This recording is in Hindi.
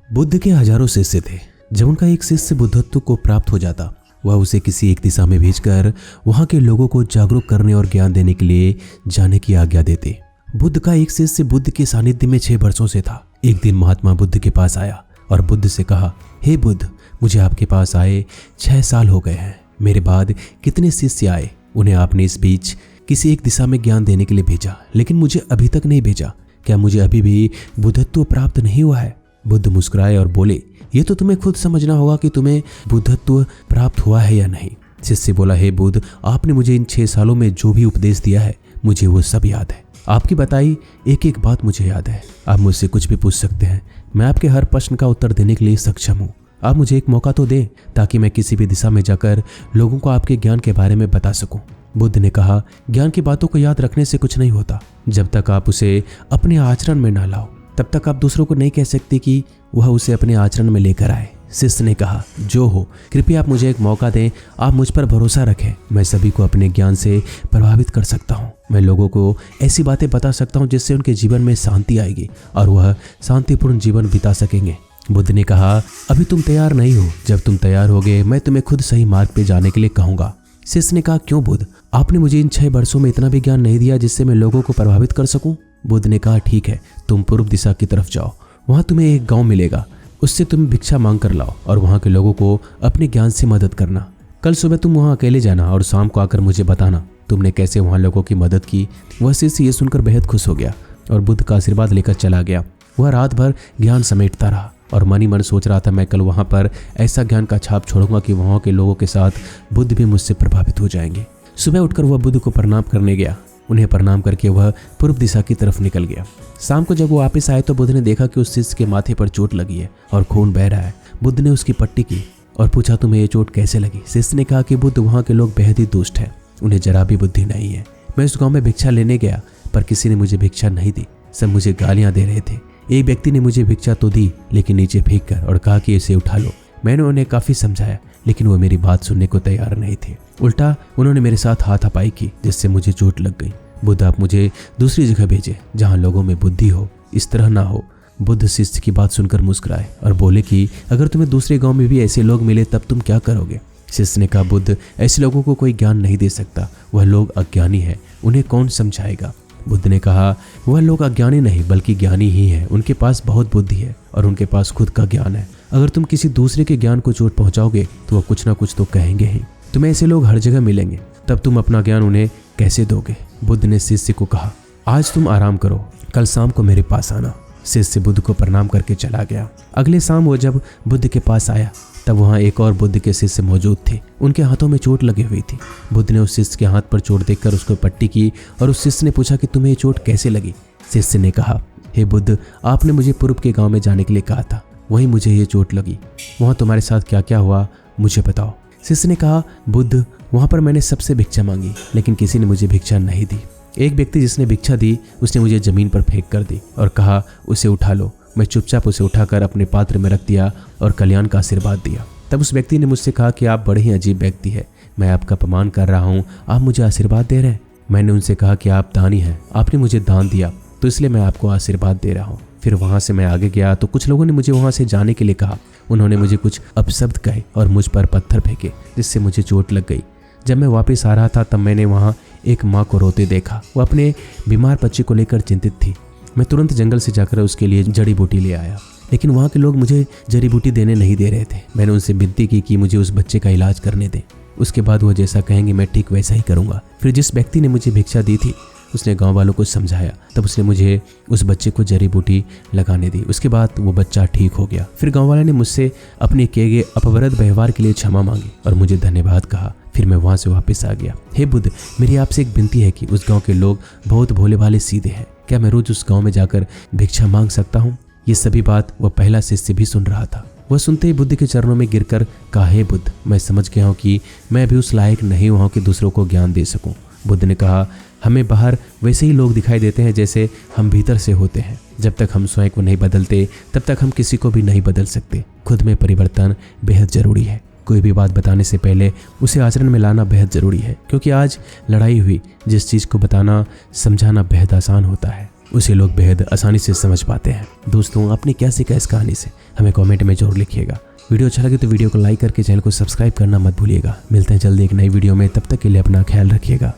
बुद्ध के हजारों शिष्य थे। जब उनका एक शिष्य बुद्धत्व को प्राप्त हो जाता, वह उसे किसी एक दिशा में भेजकर वहां के लोगों को जागरूक करने और ज्ञान देने के लिए जाने की आज्ञा देते। बुद्ध का एक शिष्य बुद्ध के सानिध्य में 6 वर्षों से था। एक दिन महात्मा बुद्ध के पास आया और बुद्ध से कहा, हे बुद्ध, मुझे आपके पास आए 6 साल हो गए हैं। मेरे बाद कितने शिष्य आए, उन्हें आपने इस बीच किसी एक दिशा में ज्ञान देने के लिए भेजा, लेकिन मुझे अभी तक नहीं भेजा। क्या मुझे अभी भी बुद्धत्व प्राप्त नहीं हुआ है? बुद्ध मुस्कुराए और बोले, ये तो तुम्हें खुद समझना होगा कि तुम्हें बुद्धत्व प्राप्त हुआ है या नहीं। शिष्य बोला, हे बुद्ध, आपने मुझे इन 6 सालों में जो भी उपदेश दिया है मुझे वो सब याद है। आपकी बताई एक एक बात मुझे याद है। आप मुझसे कुछ भी पूछ सकते हैं, मैं आपके हर प्रश्न का उत्तर देने के लिए सक्षम हूँ। आप मुझे एक मौका तो दें ताकि मैं किसी भी दिशा में जाकर लोगों को आपके ज्ञान के बारे में बता सकूं। बुद्ध ने कहा, ज्ञान की बातों को याद रखने से कुछ नहीं होता। जब तक आप उसे अपने आचरण में ना लाओ, तब तक आप दूसरों को नहीं कह सकते कि वह उसे अपने आचरण में लेकर आए। शिष्य ने कहा, जो हो, कृपया आप मुझे एक मौका दें। आप मुझ पर भरोसा रखें। मैं सभी को अपने ज्ञान से प्रभावित कर सकता हूँ। मैं लोगों को ऐसी बातें बता सकता हूँ जिससे उनके जीवन में शांति आएगी और वह शांतिपूर्ण जीवन बिता सकेंगे। बुद्ध ने कहा, अभी तुम तैयार नहीं हो। जब तुम तैयार होगे मैं तुम्हें खुद सही मार्ग पे जाने के लिए कहूँगा। शिष्य ने कहा, क्यों बुद्ध? आपने मुझे इन 6 वर्षों में इतना भी ज्ञान नहीं दिया जिससे मैं लोगों को प्रभावित कर सकूं। बुद्ध ने कहा, ठीक है, तुम पूर्व दिशा की तरफ जाओ। वहां तुम्हें एक गांव मिलेगा, उससे तुम भिक्षा मांग कर लाओ और वहां के लोगों को अपने ज्ञान से मदद करना। कल सुबह तुम वहां अकेले जाना और शाम को आकर मुझे बताना तुमने कैसे वहां लोगों की मदद की। वह शिष्य ये सुनकर बेहद खुश हो गया और बुद्ध का आशीर्वाद लेकर चला गया। वह रात भर ज्ञान समेटता रहा और मन ही मन सोच रहा था, मैं कल वहां पर ऐसा ज्ञान का छाप छोड़ूंगा कि वहां के लोगों के साथ बुद्ध भी मुझसे प्रभावित हो जाएंगे। सुबह उठकर वह बुद्ध को प्रणाम करने गया। उन्हें प्रणाम करके वह पूर्व दिशा की तरफ निकल गया। शाम को जब वो वापस आए तो बुद्ध ने देखा कि उस शिष्य के माथे पर चोट लगी है और खून बह रहा है। बुद्ध ने उसकी पट्टी की और पूछा, तुम्हें ये चोट कैसे लगी? शिष्य ने कहा कि बुद्ध, वहाँ के लोग बेहद ही दुष्ट हैं, उन्हें जरा भी बुद्धि नहीं है। मैं उस गाँव में भिक्षा लेने गया पर किसी ने मुझे भिक्षा नहीं दी, सब मुझे गालियाँ दे रहे थे। एक व्यक्ति ने मुझे भिक्षा तो दी लेकिन नीचे फेंक कर और कहा कि इसे उठा लो। मैंने उन्हें काफी समझाया लेकिन वो मेरी बात सुनने को तैयार नहीं थे। उल्टा उन्होंने मेरे साथ हाथापाई की जिससे मुझे चोट लग गई। बुद्ध, आप मुझे दूसरी जगह भेजे जहाँ लोगों में बुद्धि हो, इस तरह ना हो। बुद्ध शिष्य की बात सुनकर मुस्कुराए और बोले कि अगर तुम्हें दूसरे गांव में भी ऐसे लोग मिले तब तुम क्या करोगे? शिष्य ने कहा, बुद्ध, ऐसे लोगों को कोई ज्ञान नहीं दे सकता। वह लोग अज्ञानी है, उन्हें कौन समझाएगा? बुद्ध ने कहा, वह लोग अज्ञानी नहीं बल्कि ज्ञानी ही हैं। उनके पास बहुत बुद्धि है और उनके पास खुद का ज्ञान है। अगर तुम किसी दूसरे के ज्ञान को चोट पहुंचाओगे तो वह कुछ ना कुछ तो कहेंगे ही। तुम्हें ऐसे लोग हर जगह मिलेंगे, तब तुम अपना ज्ञान उन्हें कैसे दोगे? बुद्ध ने शिष्य को कहा, आज तुम आराम करो, कल शाम को मेरे पास आना। शिष्य बुद्ध को प्रणाम करके चला गया। अगले शाम वो जब बुद्ध के पास आया तब वहाँ एक और बुद्ध के शिष्य मौजूद थे। उनके हाथों में चोट लगी हुई थी। बुद्ध ने उस शिष्य के हाथ पर चोट देखकर उसको पट्टी की और उस शिष्य ने पूछा कि तुम्हें ये चोट कैसे लगी? शिष्य ने कहा, हे बुद्ध, आपने मुझे पूर्व के गांव में जाने के लिए कहा था, वहीं मुझे ये चोट लगी। वहाँ तुम्हारे साथ क्या क्या हुआ मुझे बताओ। शिष्य ने कहा, बुद्ध, वहाँ पर मैंने सबसे भिक्षा मांगी लेकिन किसी ने मुझे भिक्षा नहीं दी। एक व्यक्ति जिसने भिक्षा दी उसने मुझे जमीन पर फेंक कर दी और कहा, उसे उठा लो। मैं चुपचाप उसे उठाकर अपने पात्र में रख दिया और कल्याण का आशीर्वाद दिया। तब उस व्यक्ति ने मुझसे कहा कि आप बड़े ही अजीब व्यक्ति है, मैं आपका अपमान कर रहा हूँ, आप मुझे आशीर्वाद दे रहे हैं। मैंने उनसे कहा कि आप दानी हैं, आपने मुझे दान दिया तो इसलिए मैं आपको आशीर्वाद दे रहा हूँ। फिर वहाँ से मैं आगे गया तो कुछ लोगों ने मुझे वहाँ से जाने के लिए कहा। उन्होंने मुझे कुछ अपशब्द कहे और मुझ पर पत्थर फेंके जिससे मुझे चोट लग गई। जब मैं वापस आ रहा था तब मैंने वहाँ एक माँ को रोते देखा। वो अपने बीमार बच्चे को लेकर चिंतित थी। मैं तुरंत जंगल से जाकर उसके लिए जड़ी बूटी ले आया, लेकिन वहाँ के लोग मुझे जड़ी बूटी देने नहीं दे रहे थे। मैंने उनसे विनती की कि मुझे उस बच्चे का इलाज करने दें। उसके बाद वो जैसा कहेंगे मैं ठीक वैसा ही करूँगा। फिर जिस व्यक्ति ने मुझे भिक्षा दी थी उसने गांव वालों को समझाया, तब उसने मुझे उस बच्चे को जड़ी बूटी लगाने दी। उसके बाद वो बच्चा ठीक हो गया। फिर गांव वाले ने मुझसे अपने किए गए अपवृत व्यवहार के लिए क्षमा मांगी और मुझे धन्यवाद कहा। फिर मैं वहां से वापस आ गया। हे बुद्ध, मेरी आपसे एक विनती है कि उस गांव के लोग बहुत भोले भाले सीधे हैं। क्या मैं रोज उस गांव में जाकर भिक्षा मांग सकता हूँ? ये सभी बात वह पहला शिष्य भी सुन रहा था। वह सुनते ही बुद्ध के चरणों में गिरकर कहा, हे बुद्ध, मैं समझ गया हूँ कि मैं भी उस लायक नहीं हुआ कि दूसरों को ज्ञान दे सकूं। बुद्ध ने कहा, हमें बाहर वैसे ही लोग दिखाई देते हैं जैसे हम भीतर से होते हैं। जब तक हम स्वयं को नहीं बदलते तब तक हम किसी को भी नहीं बदल सकते। खुद में परिवर्तन बेहद जरूरी है। कोई भी बात बताने से पहले उसे आचरण में लाना बेहद जरूरी है, क्योंकि आज लड़ाई हुई जिस चीज़ को बताना समझाना बेहद आसान होता है। उसे लोग बेहद आसानी से समझ पाते हैं। दोस्तों, आपने क्या सीखा इस कहानी से हमें कमेंट में जरूर लिखिएगा। वीडियो अच्छा लगे तो वीडियो को लाइक करके चैनल को सब्सक्राइब करना मत भूलिएगा। मिलते हैं जल्दी एक नई वीडियो में, तब तक के लिए अपना ख्याल रखिएगा।